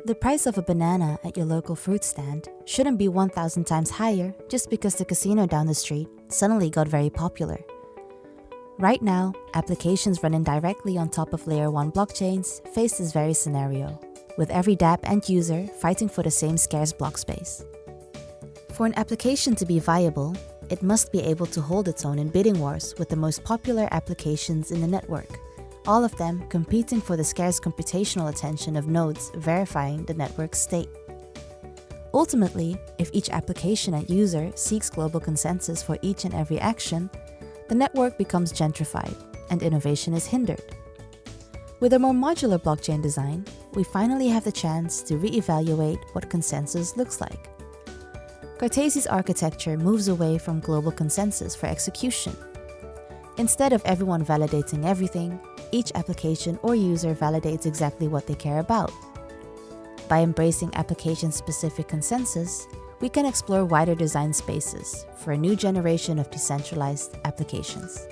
The price of a banana at your local fruit stand shouldn't be 1,000 times higher just because the casino down the street suddenly got very popular. Right now, applications running directly on top of Layer 1 blockchains face this very scenario, with every dApp end user fighting for the same scarce block space. For an application to be viable, it must be able to hold its own in bidding wars with the most popular applications in the network, all of them competing for the scarce computational attention of nodes verifying the network's state. Ultimately, if each application and user seeks global consensus for each and every action, the network becomes gentrified and innovation is hindered. With a more modular blockchain design, we finally have the chance to re-evaluate what consensus looks like. Cartesi's architecture moves away from global consensus for execution. Instead of everyone validating everything, each application or user validates exactly what they care about. By embracing application-specific consensus, we can explore wider design spaces for a new generation of decentralized applications.